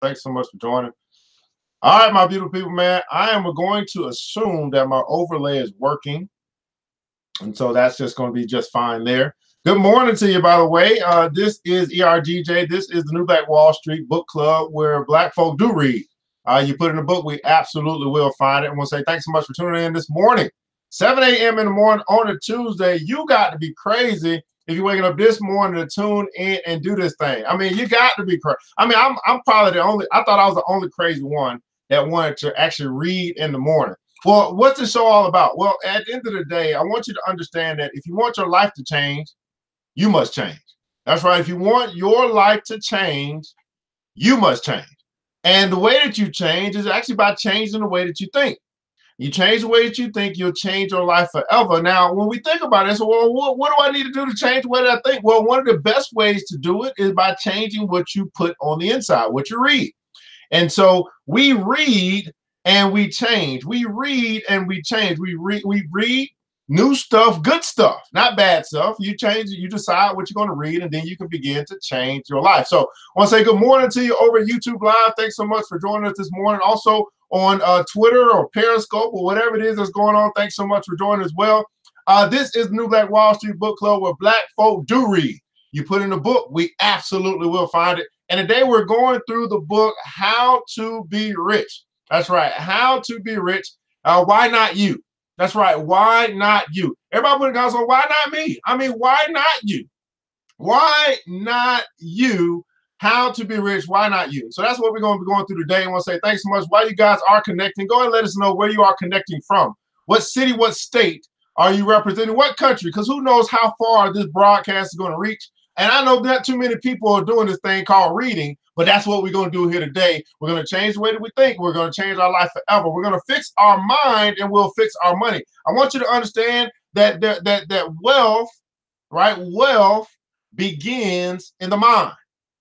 Thanks so much for joining. All right, my beautiful people, man. I am going to assume that my overlay is working. And so that's just going to be just fine there. Good morning to you, by the way. This is ERGJ. This is the New Black Wall Street Book Club where Black folk do read. You put in a book, we absolutely will find it. And we'll say thanks so much for tuning in this morning. 7 a.m. in the morning on a Tuesday. You got to be crazy if you're waking up this morning to tune in and do this thing. I mean, you got to be crazy. I mean, I'm probably the only, I thought I was the only crazy one that wanted to actually read in the morning. Well, what's the show all about? Well, at the end of the day, I want you to understand that if you want your life to change, you must change. That's right. If you want your life to change, you must change. And the way that you change is actually by changing the way that you think. You change the way that you think, you'll change your life forever. Now, when we think about it, so well, what do I need to do to change the way that I think? Well, one of the best ways to do it is by changing what you put on the inside, what you read. And so we read and we change. We read and we change. We read new stuff, good stuff, not bad stuff. You change it, you decide what you're going to read, and then you can begin to change your life. So I want to say good morning to you over YouTube Live. Thanks so much for joining us this morning. Also on Twitter or Periscope or whatever it is that's going on, thanks so much for joining as well. This is the New Black Wall Street Book Club where Black folk do read. You put in a book, we absolutely will find it. And today we're going through the book, How to Be Rich. That's right, How to Be Rich. Why not you? That's right, why not you? Everybody put in the comments on, why not me? I mean, why not you? Why not you? How to be rich, why not you? So that's what we're going to be going through today. I want to say thanks so much. While you guys are connecting, go ahead and let us know where you are connecting from. What city, what state are you representing? What country? Because who knows how far this broadcast is going to reach. And I know not too many people are doing this thing called reading, but that's what we're going to do here today. We're going to change the way that we think. We're going to change our life forever. We're going to fix our mind and we'll fix our money. I want you to understand that that wealth, right? Wealth begins in the mind.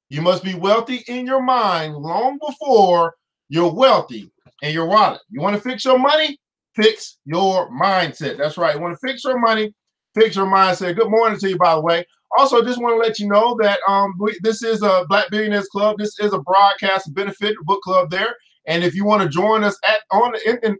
You must be wealthy in your mind long before you're wealthy in your wallet. You want to fix your money? Fix your mindset. That's right. You want to fix your money? Fix your mindset. Good morning to you, by the way. Also, just want to let you know that this is a Black Billionaires Club. This is a broadcast benefit book club there. And if you want to join us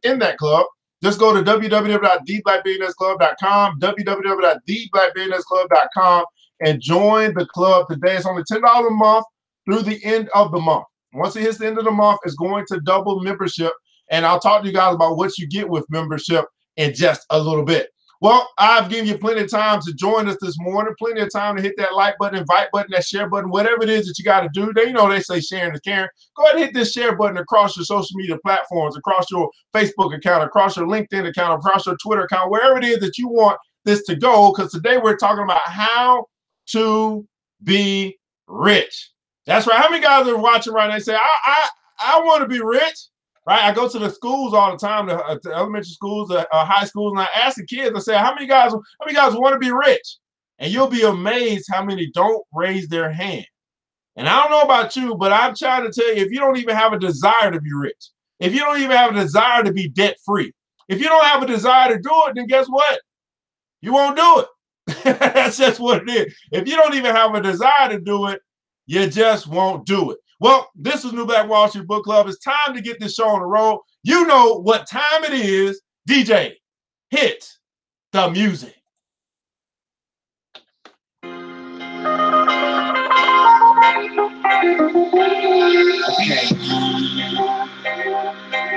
in that club, just go to www.theblackbillionairesclub.com, www.theblackbillionairesclub.com, and join the club today. It's only $10 a month through the end of the month. Once it hits the end of the month, it's going to double membership. And I'll talk to you guys about what you get with membership in just a little bit. Well, I've given you plenty of time to join us this morning, plenty of time to hit that like button, invite button, that share button, whatever it is that you got to do. You know, they say sharing is caring. Go ahead and hit this share button across your social media platforms, across your Facebook account, across your LinkedIn account, across your Twitter account, wherever it is that you want this to go, because today we're talking about how to be rich. That's right. How many guys are watching right now and say, I want to be rich? Right? I go to the schools all the time, the elementary schools, high schools, and I ask the kids, I say, how many guys want to be rich? And you'll be amazed how many don't raise their hand. And I don't know about you, but I'm trying to tell you, if you don't even have a desire to be rich, if you don't even have a desire to be debt-free, if you don't have a desire to do it, then guess what? You won't do it. That's just what it is. If you don't even have a desire to do it, you just won't do it. Well, this is New Black Wall Street Book Club. It's time to get this show on the road. You know what time it is. DJ, hit the music. Okay.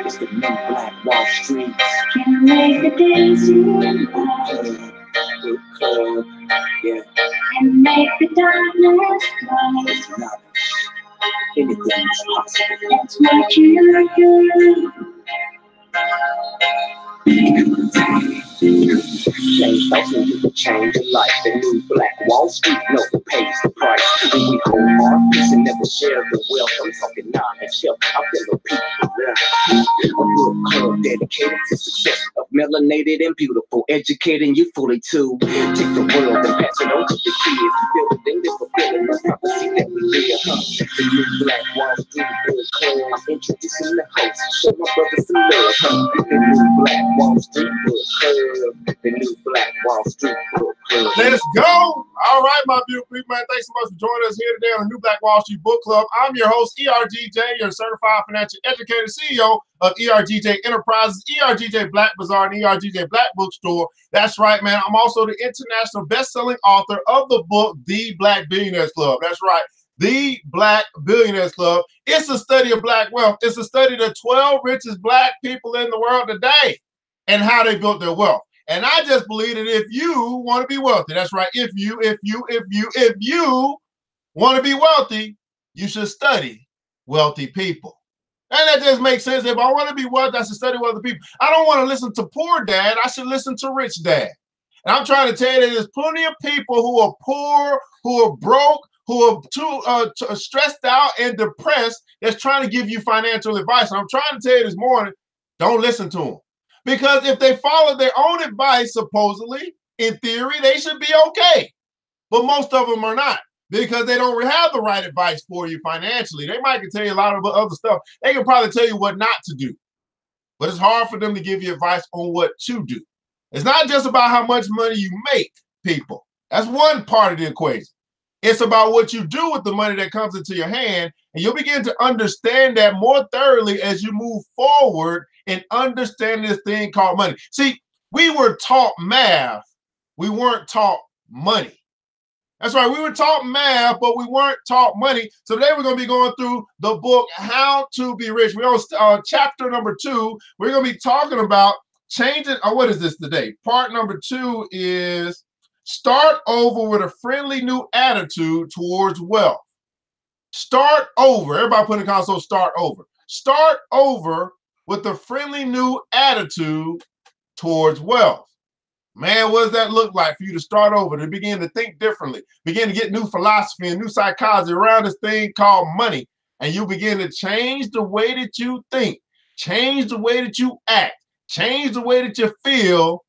It's the New Black Wall Street. Can make the dance Book Club. Yeah. And make the darkness bright. Anything is possible. That's what you do. Change thoughts and you can change your life. The New Black Wall Street never pays the price. When we hold our peace and never share the wealth. I'm talking knowledge, help our fellow people. A book club dedicated to success of melanated and beautiful, educating you fully too. Take the world and pass it on to the kids. Building this fulfilling the prophecy that we live. The New Black Wall Street Book Club. I'm introducing the host. Show my brothers some love. The New Black Wall Street Book Club. love, the new Black Wall Street book club. Let's go. All right, my beautiful people, man. Thanks so much for joining us here today on the New Black Wall Street Book Club. I'm your host, ERGJ, your certified financial educator, CEO of ERGJ Enterprises, ERGJ Black Bazaar, and ERGJ Black Bookstore. That's right, man. I'm also the international best-selling author of the book, The Black Billionaires Club. That's right. The Black Billionaires Club. It's a study of Black wealth. It's a study of the 12 richest Black people in the world today and how they built their wealth. And I just believe that if you want to be wealthy, that's right, if you want to be wealthy, you should study wealthy people. And that just makes sense. If I want to be wealthy, I should study wealthy people. I don't want to listen to poor dad. I should listen to rich dad. And I'm trying to tell you that there's plenty of people who are poor, who are broke, who are too stressed out and depressed that's trying to give you financial advice. And I'm trying to tell you this morning, don't listen to them. Because if they follow their own advice, supposedly, in theory, they should be okay. But most of them are not because they don't have the right advice for you financially. They might can tell you a lot of other stuff. They can probably tell you what not to do. But it's hard for them to give you advice on what to do. It's not just about how much money you make, people. That's one part of the equation. It's about what you do with the money that comes into your hand, and you'll begin to understand that more thoroughly as you move forward and understand this thing called money. See, we were taught math. We weren't taught money. That's right. We were taught math, but we weren't taught money. So today we're going to be going through the book, How to Be Rich. We're on chapter number 2. We're going to be talking about changing, what is this today? Part number 2 is start over with a friendly new attitude towards wealth. Start over. Everybody put in the console, start over. Start over with a friendly new attitude towards wealth. Man, what does that look like for you to start over, to begin to think differently, begin to get new philosophy and new psychology around this thing called money, and you begin to change the way that you think, change the way that you act, change the way that you feel,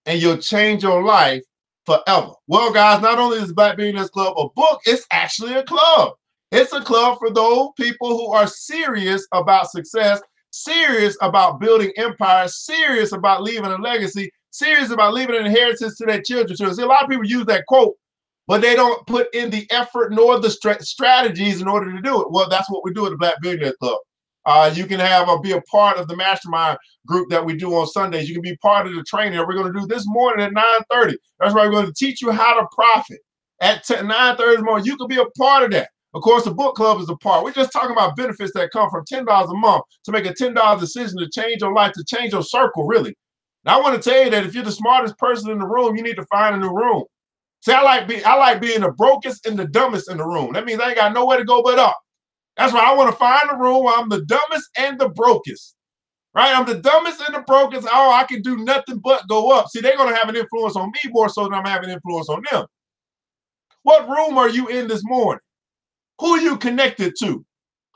and you'll change your life forever. Well, guys, not only is Black Billionaires Club a book, it's actually a club. It's a club for those people who are serious about success, serious about building empires, serious about leaving a legacy, serious about leaving an inheritance to their children. See, a lot of people use that quote, but they don't put in the effort nor the strategies in order to do it. Well, that's what we do at the Black Billionaires Club. You can be a part of the mastermind group that we do on Sundays. You can be part of the training that we're going to do this morning at 9:30. That's why we're going to teach you how to profit at 9:30 in the morning. You can be a part of that. Of course, the book club is a part. We're just talking about benefits that come from $10 a month to make a $10 decision to change your life, to change your circle, really. Now, I want to tell you that if you're the smartest person in the room, you need to find a new room. See, I like being the brokest and the dumbest in the room. That means I ain't got nowhere to go but up. That's why I want to find a room where I'm the dumbest and the brokest. Right? I'm the dumbest and the brokest. Oh, I can do nothing but go up. See, they're going to have an influence on me more so than I'm having influence on them. What room are you in this morning? Who are you connected to?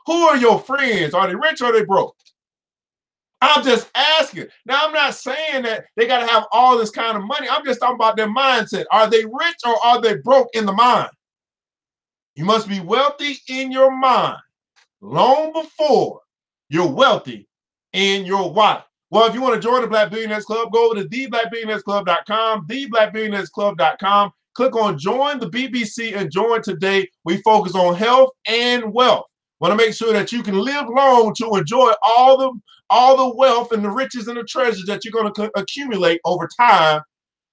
Who are your friends? Are they rich or are they broke? I'm just asking. Now, I'm not saying that they got to have all this kind of money. I'm just talking about their mindset. Are they rich or are they broke in the mind? You must be wealthy in your mind long before you're wealthy in your wallet. Well, if you want to join the Black Billionaires Club, go over to theblackbillionairesclub.com, theblackbillionairesclub.com. Click on Join the BBC and join today. We focus on health and wealth. Want to make sure that you can live long to enjoy all the wealth and the riches and the treasures that you're going to accumulate over time.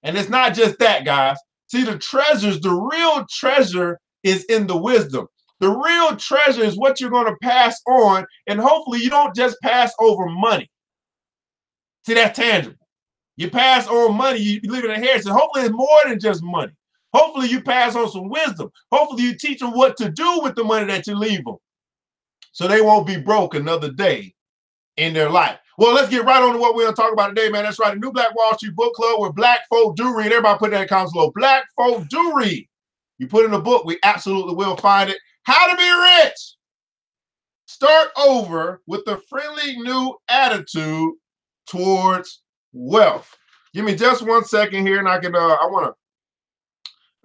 And it's not just that, guys. See, the treasures, the real treasure is in the wisdom. The real treasure is what you're going to pass on, and hopefully you don't just pass over money. See, that's tangible. You pass on money, you leave an inheritance. Hopefully it's more than just money. Hopefully you pass on some wisdom. Hopefully you teach them what to do with the money that you leave them so they won't be broke another day in their life. Well, let's get right on to what we're going to talk about today, man. That's right, the New Black Wall Street Book Club where Black folk do read. Everybody put that in comments below. Black folk do read. You put in the book, we absolutely will find it. How to Be Rich. Start over with a friendly new attitude towards wealth. Give me just 1 second here, and I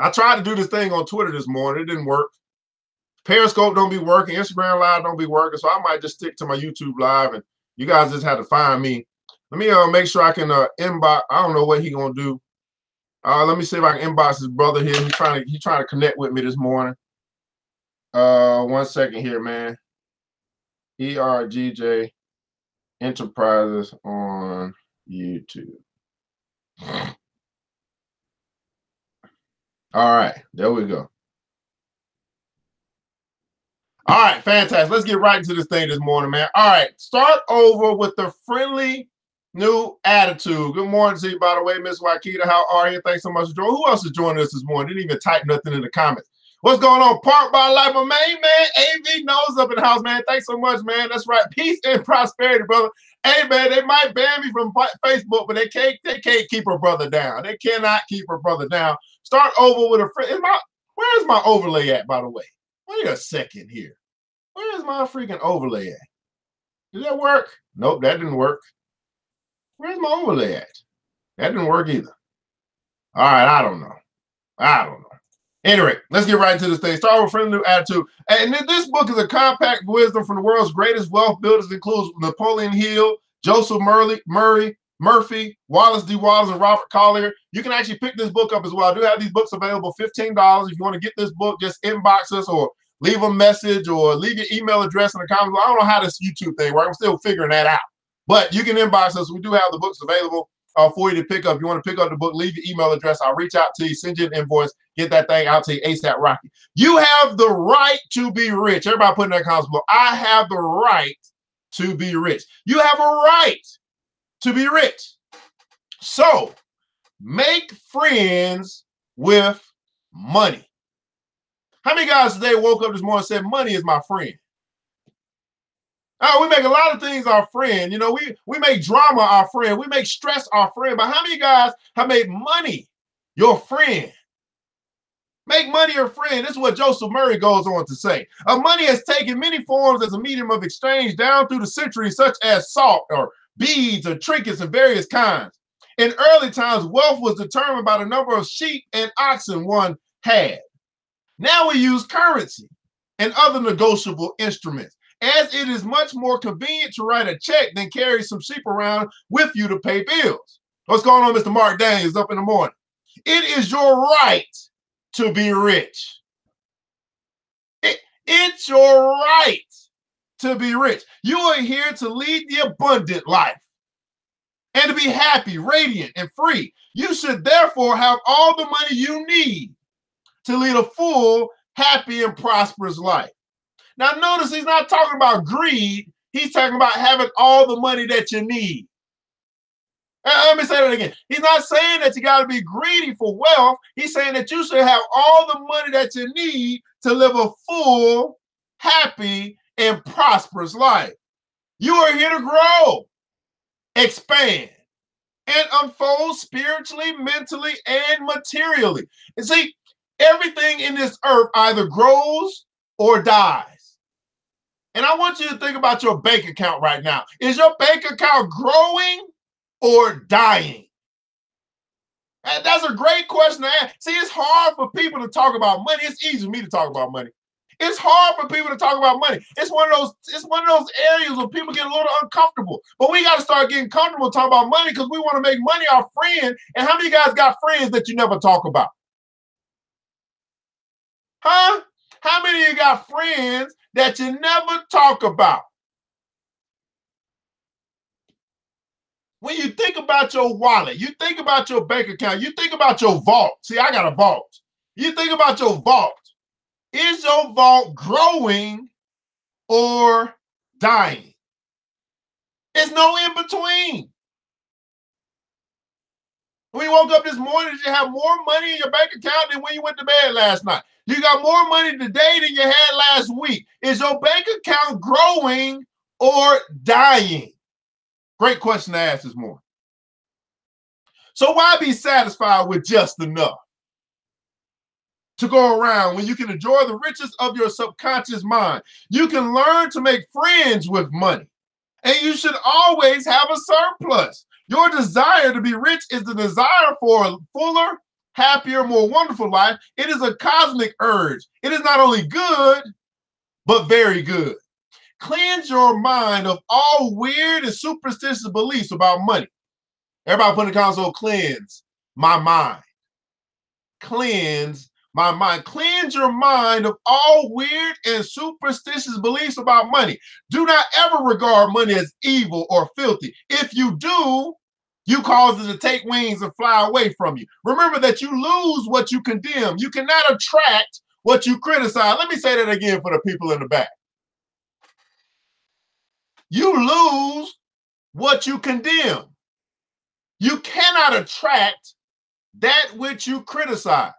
tried to do this thing on Twitter this morning. It didn't work. Periscope don't be working. Instagram Live don't be working. So I might just stick to my YouTube Live, and you guys just have to find me. Let me make sure I can inbox. I don't know what he gonna do. Let me see if I can inbox his brother here. He's trying to connect with me this morning. 1 second here, man. ERGJ Enterprises on YouTube. All right, there we go. All right, fantastic. Let's get right into this thing this morning, man. All right, start over with the friendly new attitude. Good morning to you, by the way, Miss Wakita. How are you? Thanks so much for joining. Who else is joining us this morning? Didn't even type nothing in the comments. What's going on? Park by Life, my main man. AV knows up in the house, man. Thanks so much, man. That's right. Peace and prosperity, brother. Hey, man, they might ban me from Facebook, but they can't keep her brother down. They cannot keep her brother down. Start over with a friend. Where's my overlay at, by the way? Wait a second here. Where's my freaking overlay at? Did that work? Nope, that didn't work. Where's my overlay at? That didn't work either. All right, I don't know. Anyway, let's get right into this thing. Start with friendly new attitude. And this book is a compact wisdom from the world's greatest wealth builders. It includes Napoleon Hill, Joseph Murphy, Wallace D. Wallace, and Robert Collier. You can actually pick this book up as well. I do have these books available, $15. If you want to get this book, just inbox us or leave a message or leave your email address in the comments. I don't know how this YouTube thing works. I'm still figuring that out. But you can inbox us. We do have the books available for you to pick up. If you want to pick up the book, leave your email address. I'll reach out to you, send you an invoice, get that thing out to you ASAP Rocky. You have the right to be rich. Everybody put in that comments below. I have the right to be rich. You have a right to be rich. So make friends with money. How many guys today woke up this morning and said, money is my friend? We make a lot of things our friend. You know, we make drama our friend. We make stress our friend. But how many guys have made money your friend? Make money your friend. This is what Joseph Murray goes on to say. Money has taken many forms as a medium of exchange down through the centuries, such as salt or beads or trinkets of various kinds. In early times, wealth was determined by the number of sheep and oxen one had. Now we use currency and other negotiable instruments, as it is much more convenient to write a check than carry some sheep around with you to pay bills. What's going on, Mr. Mark Daniels, up in the morning? It is your right to be rich. It's your right to be rich. You are here to lead the abundant life and to be happy, radiant, and free. You should therefore have all the money you need to lead a full, happy, and prosperous life. Now, notice he's not talking about greed. He's talking about having all the money that you need. Let me say that again. He's not saying that you got to be greedy for wealth. He's saying that you should have all the money that you need to live a full, happy, and prosperous life. You are here to grow, expand, and unfold spiritually, mentally, and materially. And see, everything in this earth either grows or dies. And I want you to think about your bank account right now. Is your bank account growing or dying? And that's a great question to ask. See, it's hard for people to talk about money. It's easy for me to talk about money. It's hard for people to talk about money. It's one of those areas where people get a little uncomfortable. But we got to start getting comfortable talking about money because we want to make money our friend. And how many guys got friends that you never talk about? Huh? How many of you got friends that you never talk about? When you think about your wallet, you think about your bank account, you think about your vault. See, I got a vault. You think about your vault. Is your vault growing or dying? There's no in between. When you woke up this morning, did you have more money in your bank account than when you went to bed last night? You got more money today than you had last week. Is your bank account growing or dying? Great question to ask this morning. So why be satisfied with just enough to go around when you can enjoy the riches of your subconscious mind? You can learn to make friends with money, and you should always have a surplus. Your desire to be rich is the desire for a fuller, happier, more wonderful life. It is a cosmic urge. It is not only good, but very good. Cleanse your mind of all weird and superstitious beliefs about money. Everybody put in the console, cleanse my mind. Cleanse my mind. Cleanse your mind of all weird and superstitious beliefs about money. Do not ever regard money as evil or filthy. If you do, you cause it to take wings and fly away from you. Remember that you lose what you condemn. You cannot attract what you criticize. Let me say that again for the people in the back. You lose what you condemn. You cannot attract that which you criticize.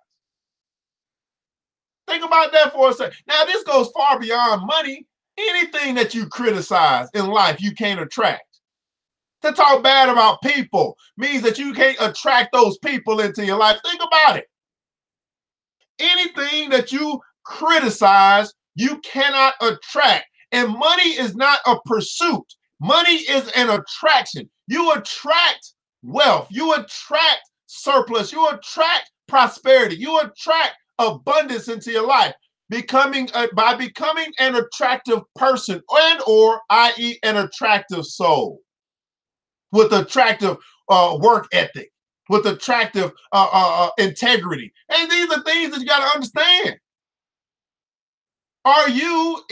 Think about that for a second. Now, this goes far beyond money. Anything that you criticize in life, you can't attract. To talk bad about people means that you can't attract those people into your life. Think about it. Anything that you criticize, you cannot attract. And money is not a pursuit. Money is an attraction. You attract wealth. You attract surplus. You attract prosperity. You attract abundance into your life by becoming an attractive person or i.e. an attractive soul with attractive work ethic, with attractive integrity. And these are things that you got to understand. Are you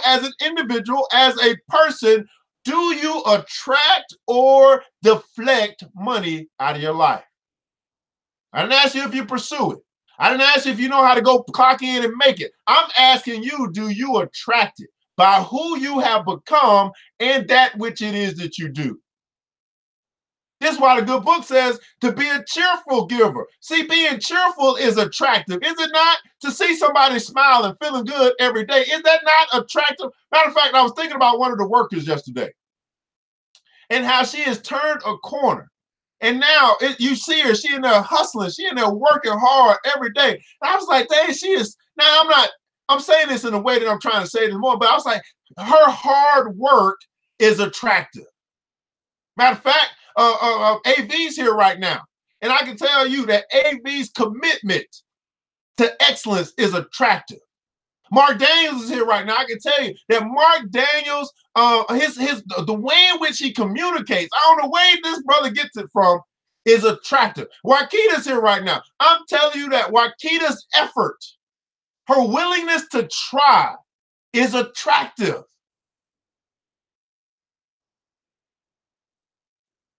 as an individual, as a person, do you attract or deflect money out of your life? I didn't ask you if you pursue it. I didn't ask you if you know how to go clock in and make it. I'm asking you, do you attract it by who you have become and that which it is that you do? This is why the good book says to be a cheerful giver. See, being cheerful is attractive. Is it not? To see somebody smiling, feeling good every day, is that not attractive? Matter of fact, I was thinking about one of the workers yesterday and how she has turned a corner. And now you see her, she in there hustling, she in there working hard every day. And I was like, dang, she is, now I'm saying this in a way that I'm trying to say this more, but I was like, her hard work is attractive. Matter of fact, AV's here right now. And I can tell you that AV's commitment to excellence is attractive. Mark Daniels is here right now. I can tell you that Mark Daniels, the way in which he communicates, I don't know where this brother gets it from, is attractive. Wakita's here right now. I'm telling you that Wakita's effort, her willingness to try, is attractive.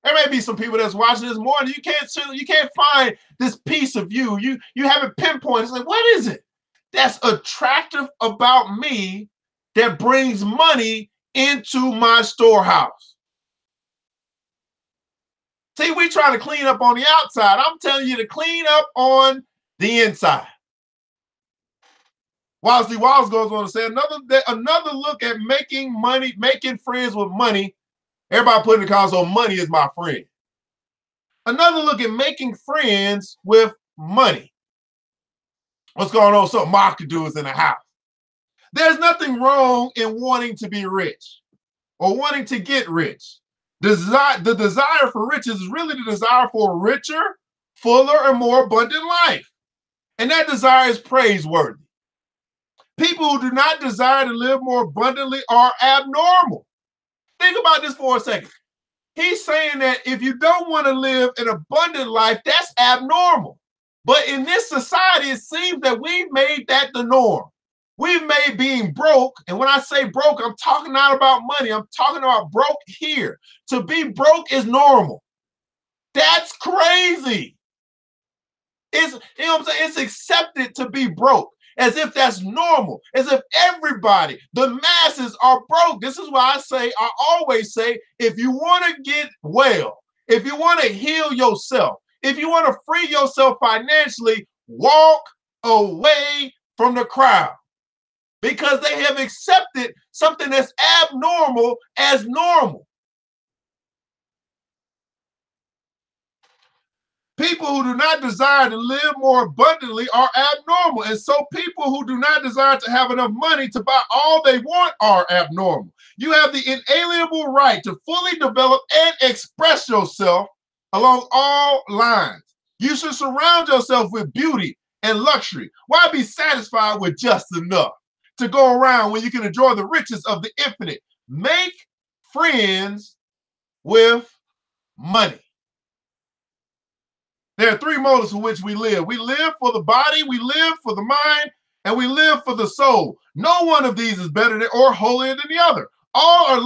There may be some people that's watching this morning. You can't find this piece of you. You haven't pinpointed. It's like, what is it that's attractive about me that brings money into my storehouse? See, we try to clean up on the outside. I'm telling you to clean up on the inside. Walsey Walls goes on to say another look at making money, making friends with money. Everybody put in the console, money is my friend. Another look at making friends with money. What's going on? So Mark do is in the house. There's nothing wrong in wanting to be rich or wanting to get rich. The desire for riches is really the desire for a richer, fuller, and more abundant life. And that desire is praiseworthy. People who do not desire to live more abundantly are abnormal. Think about this for a second. He's saying that if you don't want to live an abundant life, that's abnormal. But in this society, it seems that we've made that the norm. We've made being broke, and when I say broke, I'm talking not about money. I'm talking about broke here. To be broke is normal. That's crazy. It's, you know what I'm saying? It's accepted to be broke. As if that's normal, as if everybody, the masses are broke. This is why I always say, if you want to get well, if you want to heal yourself, if you want to free yourself financially, walk away from the crowd. Because they have accepted something that's abnormal as normal. People who do not desire to live more abundantly are abnormal. And so people who do not desire to have enough money to buy all they want are abnormal. You have the inalienable right to fully develop and express yourself along all lines. You should surround yourself with beauty and luxury. Why be satisfied with just enough? to go around when you can enjoy the riches of the infinite. Make friends with money. There are three motives for which we live. We live for the body, we live for the mind, and we live for the soul. No one of these is better than or holier than the other. All are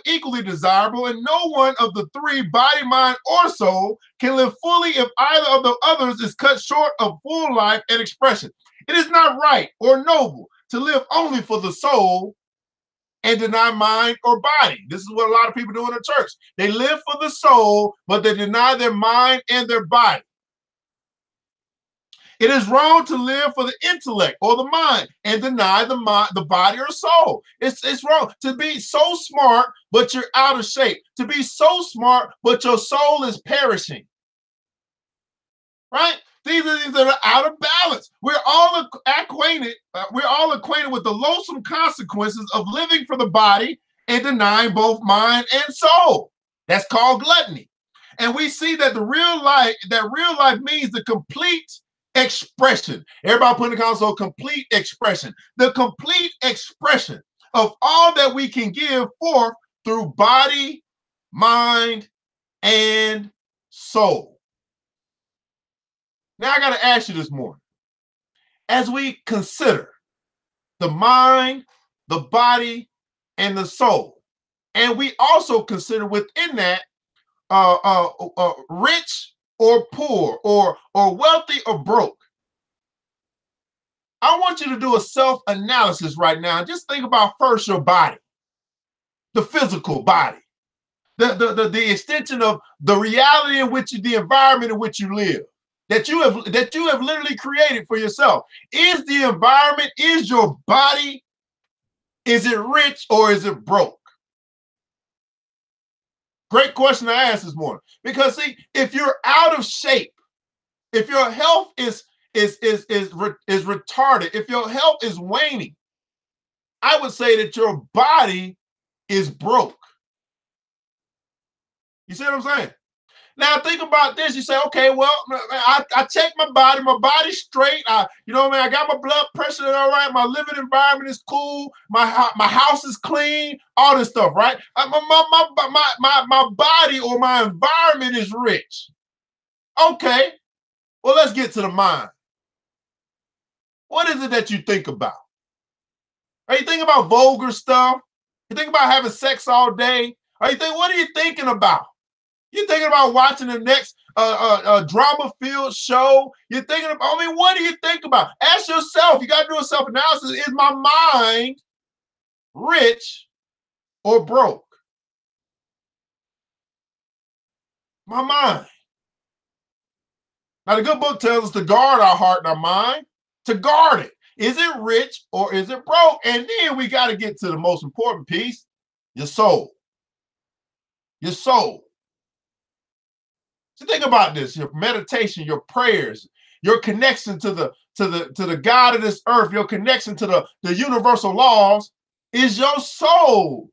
equally desirable, and no one of the three, body, mind, or soul, can live fully if either of the others is cut short of full life and expression. It is not right or noble to live only for the soul and deny mind or body. This is what a lot of people do in the church. They live for the soul, but they deny their mind and their body. It is wrong to live for the intellect or the mind and deny the body or soul. It's wrong to be so smart, but you're out of shape. To be so smart, but your soul is perishing. Right? These are things that are out of balance. We're all acquainted with the loathsome consequences of living for the body and denying both mind and soul. That's called gluttony. And we see that real life means the complete expression. Everybody put in the console, complete expression. The complete expression of all that we can give forth through body, mind, and soul. Now I got to ask you this morning, as we consider the mind, the body, and the soul, and we also consider within that rich or poor, or wealthy or broke. I want you to do a self-analysis right now. Just think about first your body, the physical body, the extension of the reality in which the environment in which you live, that you have literally created for yourself. Is the environment, is your body, is it rich or is it broke? Great question to ask this morning. Because see, if you're out of shape, if your health is retarded, if your health is waning, I would say that your body is broke. You see what I'm saying? Now think about this. You say, okay, well, I check my body's straight. I got my blood pressure all right. My living environment is cool. My house is clean. All this stuff, right? My body or my environment is rich. Okay, well, let's get to the mind. What is it that you think about? Are you thinking about vulgar stuff? You think about having sex all day? What are you thinking about? You're thinking about watching the next drama-filled show. You're thinking about, what do you think about? Ask yourself, you got to do a self-analysis. Is my mind rich or broke? My mind. Now, the good book tells us to guard our heart and our mind, to guard it. Is it rich or is it broke? And then we got to get to the most important piece, your soul. Your soul. So think about this, your meditation, your prayers, your connection to the God of this earth, your connection to the universal laws. Is your soul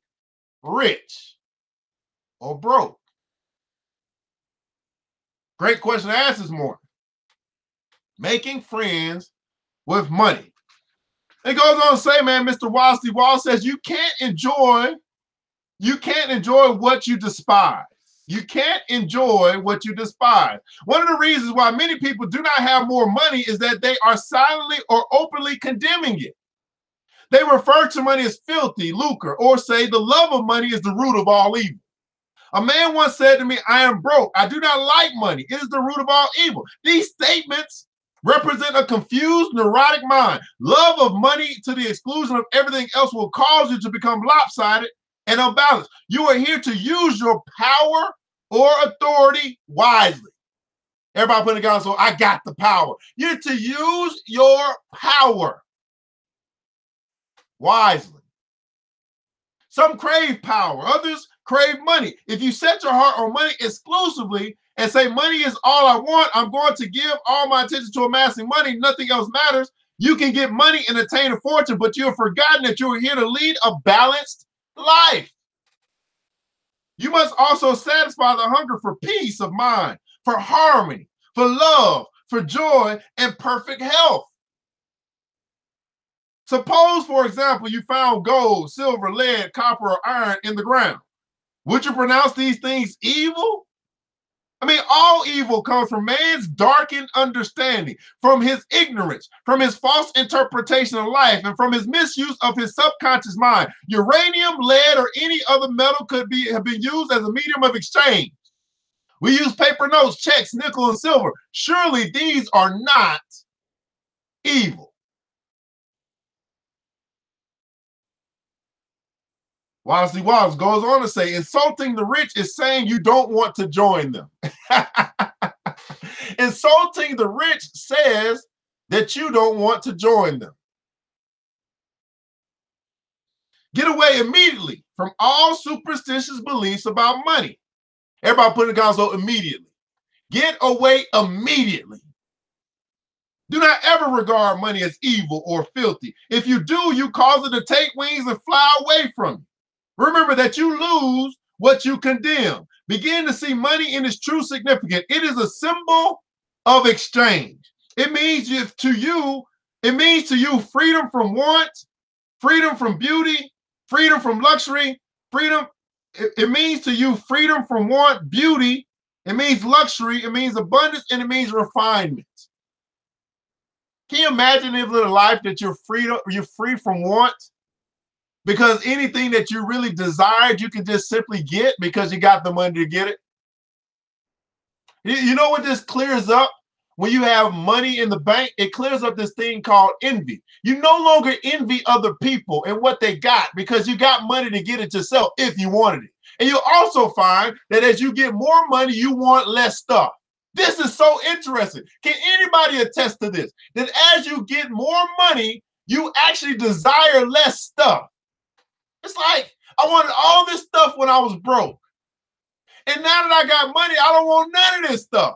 rich or broke? Great question to ask this morning. Making friends with money. It goes on to say, man, Mr. Wall says you can't enjoy what you despise. You can't enjoy what you despise. One of the reasons why many people do not have more money is that they are silently or openly condemning it. They refer to money as filthy lucre, or say the love of money is the root of all evil. A man once said to me, I am broke. I do not like money. It is the root of all evil. These statements represent a confused, neurotic mind. Love of money to the exclusion of everything else will cause you to become lopsided and unbalanced. You are here to use your power or authority wisely. Everybody put in the console, I got the power. You're to use your power wisely. Some crave power, others crave money. If you set your heart on money exclusively and say money is all I want, I'm going to give all my attention to amassing money, nothing else matters, you can get money and attain a fortune, but you have forgotten that you are here to lead a balanced life. You must also satisfy the hunger for peace of mind, for harmony, for love, for joy, and perfect health. Suppose, for example, you found gold, silver, lead, copper, or iron in the ground. Would you pronounce these things evil? I mean, all evil comes from man's darkened understanding, from his ignorance, from his false interpretation of life, and from his misuse of his subconscious mind. Uranium, lead, or any other metal could have been used as a medium of exchange. We use paper notes, checks, nickel, and silver. Surely these are not evil. Wallace Wallace goes on to say, insulting the rich is saying you don't want to join them. Insulting the rich says that you don't want to join them. Get away immediately from all superstitious beliefs about money. Everybody put in the console immediately. Get away immediately. Do not ever regard money as evil or filthy. If you do, you cause it to take wings and fly away from you. Remember that you lose what you condemn. Begin to see money in its true significance. It is a symbol of exchange. It means to you freedom from want, freedom from beauty, freedom from luxury, freedom. It means to you freedom from want, beauty. It means luxury. It means abundance, and it means refinement. Can you imagine living a life that you're free from want? Because anything that you really desired, you can just simply get because you got the money to get it. You know what this clears up? When you have money in the bank, it clears up this thing called envy. You no longer envy other people and what they got because you got money to get it yourself if you wanted it. And you'll also find that as you get more money, you want less stuff. This is so interesting. Can anybody attest to this? That as you get more money, you actually desire less stuff. It's like, I wanted all this stuff when I was broke. And now that I got money, I don't want none of this stuff.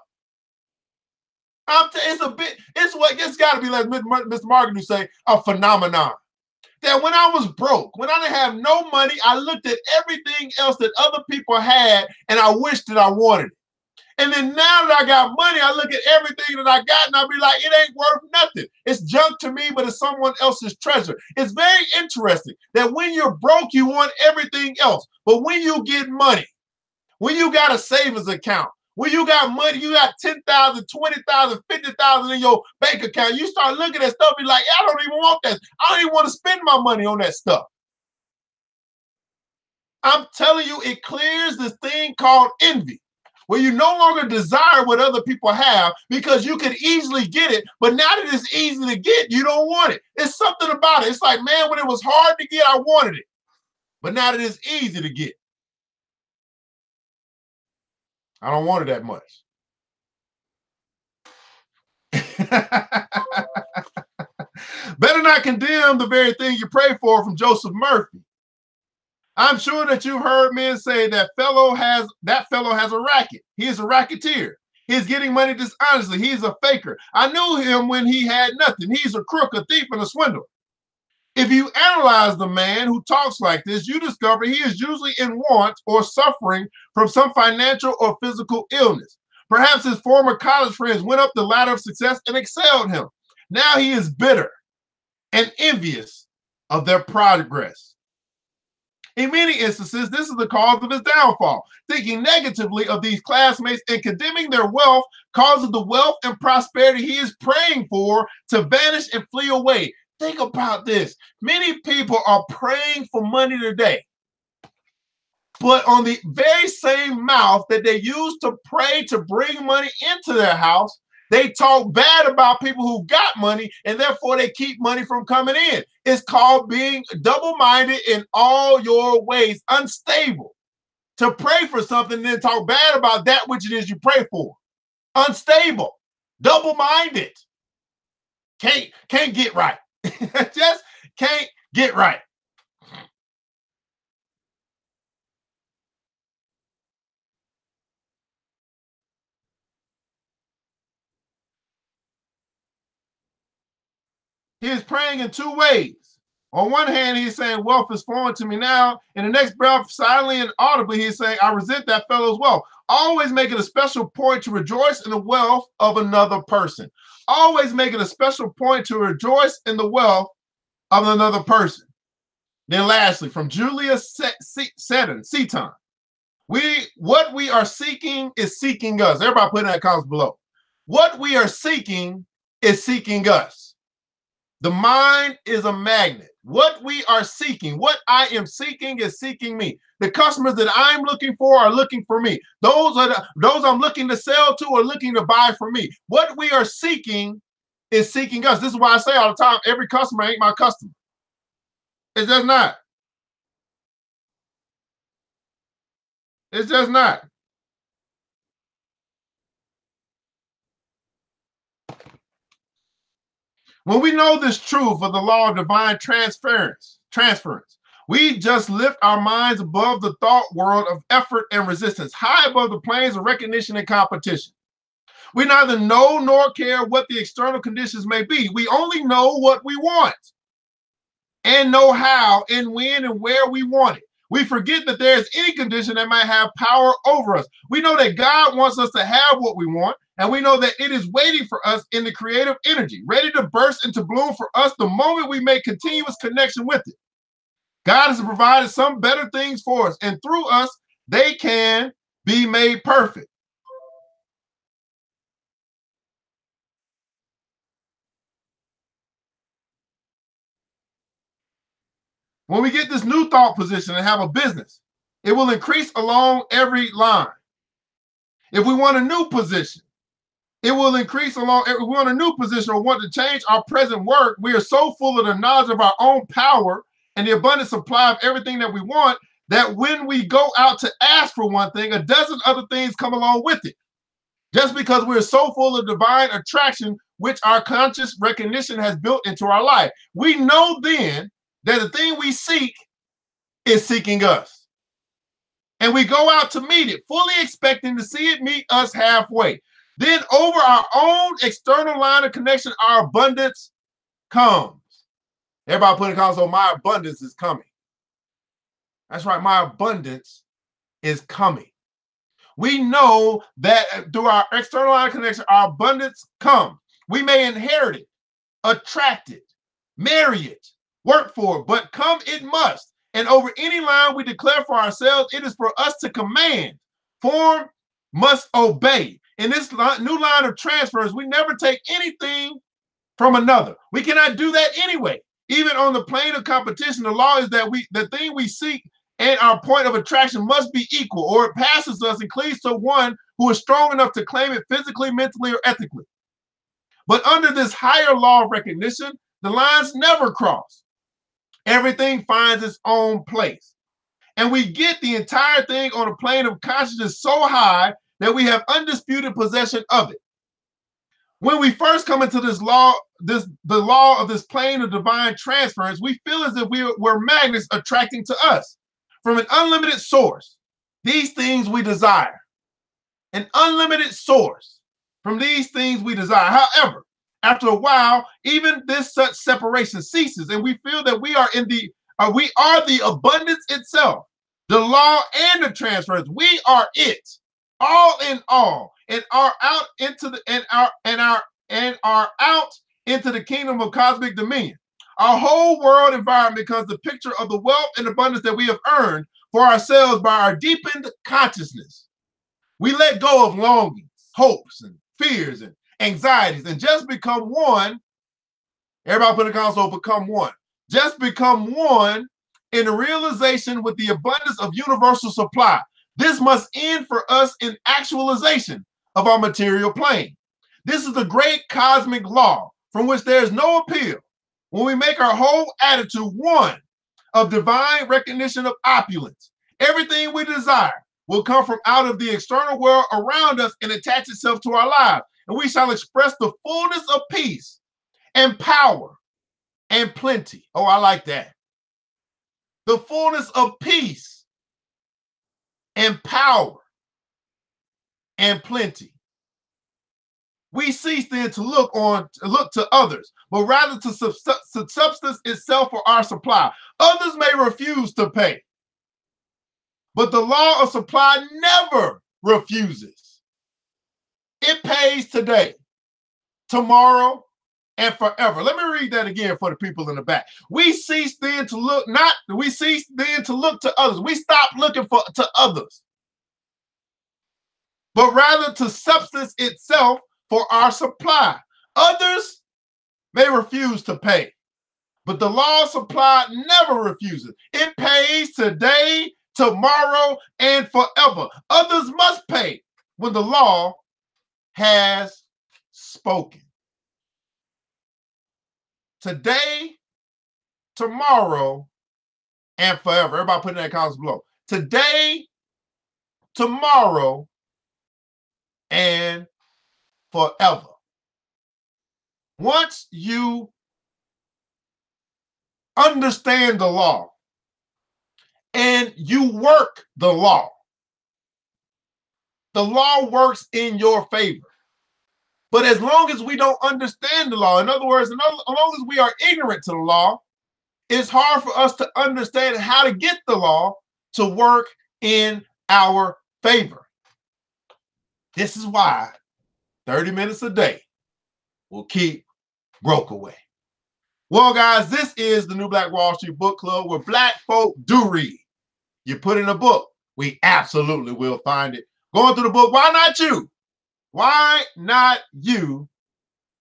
It's got to be like Mr. Morgan would say, a phenomenon. That when I was broke, when I didn't have no money, I looked at everything else that other people had and I wished that I wanted it. And then now that I got money, I look at everything that I got and I'll be like, it ain't worth nothing. It's junk to me, but it's someone else's treasure. It's very interesting that when you're broke, you want everything else. But when you get money, when you got a savings account, when you got money, you got 10,000, 20,000, 50,000 in your bank account, you start looking at stuff, be like, I don't even want that. I don't even want to spend my money on that stuff. I'm telling you, it clears this thing called envy, where you no longer desire what other people have because you could easily get it, but now that it's easy to get, you don't want it. It's something about it. It's like, man, when it was hard to get, I wanted it. But now that it's easy to get, I don't want it that much. Better not condemn the very thing you pray for, from Joseph Murphy. I'm sure that you've heard men say that fellow has a racket. He is a racketeer. He's getting money dishonestly. He's a faker. I knew him when he had nothing. He's a crook, a thief, and a swindler. If you analyze the man who talks like this, you discover he is usually in want or suffering from some financial or physical illness. Perhaps his former college friends went up the ladder of success and excelled him. Now he is bitter and envious of their progress. In many instances, this is the cause of his downfall. Thinking negatively of these classmates and condemning their wealth causes the wealth and prosperity he is praying for to vanish and flee away. Think about this. Many people are praying for money today, but on the very same mouth that they use to pray to bring money into their house, they talk bad about people who got money, and therefore they keep money from coming in. It's called being double-minded in all your ways, unstable. To pray for something and then talk bad about that which it is you pray for. Unstable, double-minded. Can't get right. Just can't get right. He is praying in two ways. On one hand, he's saying, wealth is foreign to me now. In the next breath, silently and audibly, he's saying, I resent that fellow's wealth. Always making a special point to rejoice in the wealth of another person. Always making a special point to rejoice in the wealth of another person. Then lastly, from Julia Seton, what we are seeking is seeking us. Everybody put in that comments below. What we are seeking is seeking us. The mind is a magnet. What we are seeking, what I am seeking is seeking me. The customers that I'm looking for are looking for me. Those I'm looking to sell to are looking to buy from me. What we are seeking is seeking us. This is why I say all the time, every customer ain't my customer. It's just not. It's just not. When we know this truth of the law of divine transference, we just lift our minds above the thought world of effort and resistance, high above the planes of recognition and competition. We neither know nor care what the external conditions may be. We only know what we want and know how and when and where we want it. We forget that there is any condition that might have power over us. We know that God wants us to have what we want, and we know that it is waiting for us in the creative energy, ready to burst into bloom for us the moment we make continuous connection with it. God has provided some better things for us, and through us, they can be made perfect. When we get this new thought position and have a business, it will increase along every line. If we want a new position, it will increase along. If we want a new position or want to change our present work, we are so full of the knowledge of our own power and the abundant supply of everything that we want that when we go out to ask for one thing, a dozen other things come along with it. Just because we're so full of divine attraction, which our conscious recognition has built into our life, we know then that the thing we seek is seeking us. And we go out to meet it, fully expecting to see it meet us halfway. Then over our own external line of connection, our abundance comes. Everybody put in the comments, so my abundance is coming. That's right, my abundance is coming. We know that through our external line of connection, our abundance comes. We may inherit it, attract it, marry it, work for it, but come it must. And over any line we declare for ourselves, it is for us to command. Form must obey. In this new line of transfers, we never take anything from another. We cannot do that anyway. Even on the plane of competition, the law is that the thing we seek and our point of attraction must be equal, or it passes us and cleaves to one who is strong enough to claim it physically, mentally, or ethically. But under this higher law of recognition, the lines never cross. Everything finds its own place. And we get the entire thing on a plane of consciousness so high that we have undisputed possession of it. When we first come into this law, the law of this plane of divine transference, we feel as if we're magnets attracting to us from an unlimited source these things we desire. An unlimited source from these things we desire. However, after a while, even this such separation ceases, and we feel that we are the abundance itself, the law and the transference. We are it, all in all, and are out into the out into the kingdom of cosmic dominion. Our whole world environment becomes the picture of the wealth and abundance that we have earned for ourselves by our deepened consciousness. We let go of longings, hopes, and fears, and anxieties, and just become one. Everybody put in the console, become one. Just become one in the realization with the abundance of universal supply. This must end for us in actualization of our material plane. This is the great cosmic law from which there is no appeal. When we make our whole attitude one of divine recognition of opulence, everything we desire will come from out of the external world around us and attach itself to our lives. And we shall express the fullness of peace and power and plenty. Oh, I like that. The fullness of peace and power and plenty. We cease then to look to others, but rather to substance itself for our supply. Others may refuse to pay, but the law of supply never refuses. It pays today, tomorrow, and forever. Let me read that again for the people in the back. We cease then to look, we cease then to look to others. We stop looking to others, but rather to substance itself for our supply. Others may refuse to pay, but the law of supply never refuses. It pays today, tomorrow, and forever. Others must pay when the law has spoken. Today, tomorrow, and forever. Everybody put in that comments below. Today, tomorrow, and forever. Once you understand the law and you work the law works in your favor. But as long as we don't understand the law, in other words, as long as we are ignorant to the law, it's hard for us to understand how to get the law to work in our favor. This is why 30 minutes a day will keep broke away. Well, guys, this is the New Black Wall Street Book Club, where Black folk do read. You put in a book, we absolutely will find it. Going through the book, why not you? Why not you?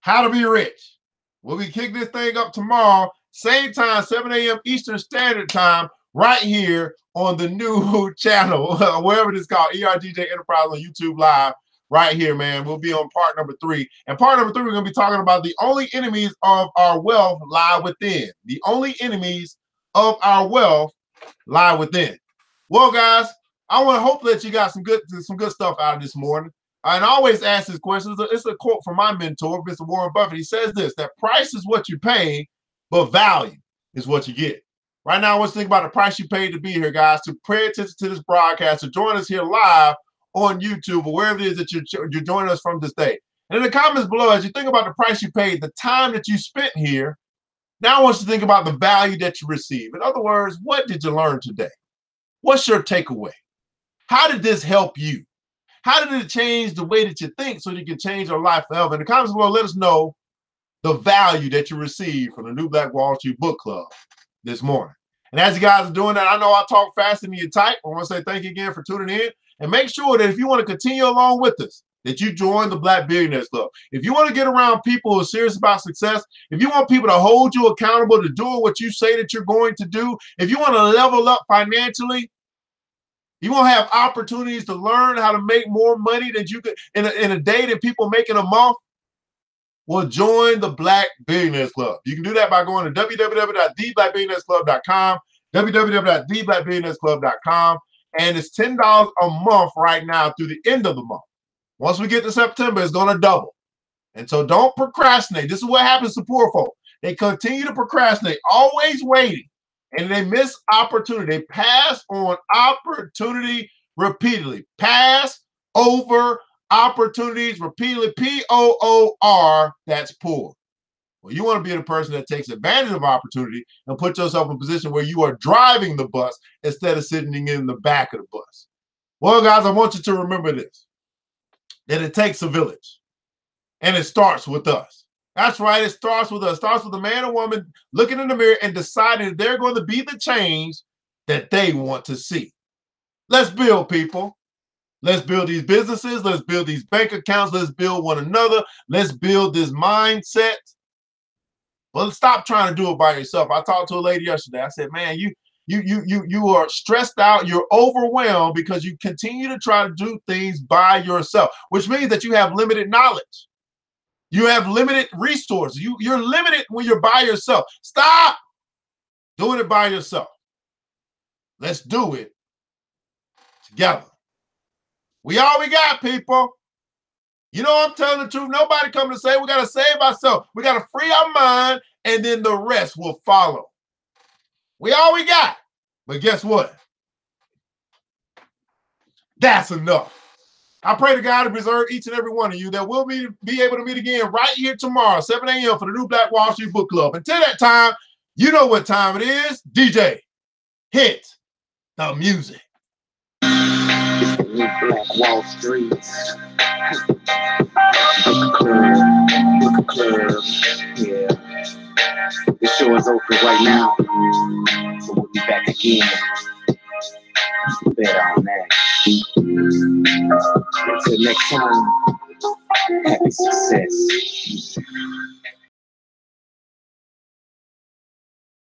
How to Be Rich. We'll be kicking this thing up tomorrow, same time, 7 a.m. Eastern Standard Time, right here on the new channel, wherever it is called, ERGJ Enterprise on YouTube Live, right here, man. We'll be on part number 3. And part number 3, we're going to be talking about the only enemies of our wealth lie within. The only enemies of our wealth lie within. Well, guys, I want to hope that you got some good stuff out of this morning. And I always ask this question. It's a quote from my mentor, Mr. Warren Buffett. He says this, that price is what you pay, but value is what you get. Right now, I want you to think about the price you paid to be here, guys, to pay attention to this broadcast, to join us here live on YouTube or wherever it is that you're joining us from this day. And in the comments below, as you think about the price you paid, the time that you spent here, now I want you to think about the value that you received. In other words, what did you learn today? What's your takeaway? How did this help you? How did it change the way that you think so you can change your life forever? In the comments below, let us know the value that you received from the New Black Wall Street Book Club this morning. And as you guys are doing that, I know I talk faster than you type. I want to say thank you again for tuning in. And make sure that if you want to continue along with us, that you join the Black Billionaires Club. If you want to get around people who are serious about success, if you want people to hold you accountable to doing what you say that you're going to do, if you want to level up financially, you want to have opportunities to learn how to make more money than you could in a day that people make in a month, well, join the Black Billionaires Club. You can do that by going to www.theblackbillionairesclub.com, www.theblackbillionairesclub.com, and it's $10 a month right now through the end of the month. Once we get to September, it's going to double. And so don't procrastinate. This is what happens to poor folk. They continue to procrastinate, always waiting. And they miss opportunity. They pass on opportunity repeatedly. Pass over opportunities repeatedly. P-O-O-R, that's poor. Well, you want to be the person that takes advantage of opportunity and put yourself in a position where you are driving the bus instead of sitting in the back of the bus. Well, guys, I want you to remember this, that it takes a village, and it starts with us. That's right. It starts with us. It starts with a man or woman looking in the mirror and deciding that they're going to be the change that they want to see. Let's build, people. Let's build these businesses. Let's build these bank accounts. Let's build one another. Let's build this mindset. Well, stop trying to do it by yourself. I talked to a lady yesterday. I said, man, you are stressed out. You're overwhelmed because you continue to try to do things by yourself, which means that you have limited knowledge. You have limited resources. You're limited when you're by yourself. Stop doing it by yourself. Let's do it together. We all we got, people. You know I'm telling the truth. Nobody coming to say we got to save ourselves. We got to free our mind, and then the rest will follow. We all we got. But guess what? That's enough. I pray to God to preserve each and every one of you that we'll be able to meet again right here tomorrow, 7 a.m. for the New Black Wall Street Book Club. Until that time, you know what time it is. DJ, hit the music. It's the New Black Wall Streets. Book a club, yeah. The show is open right now, so we'll be back again. Bet on that. Until next time, happy success.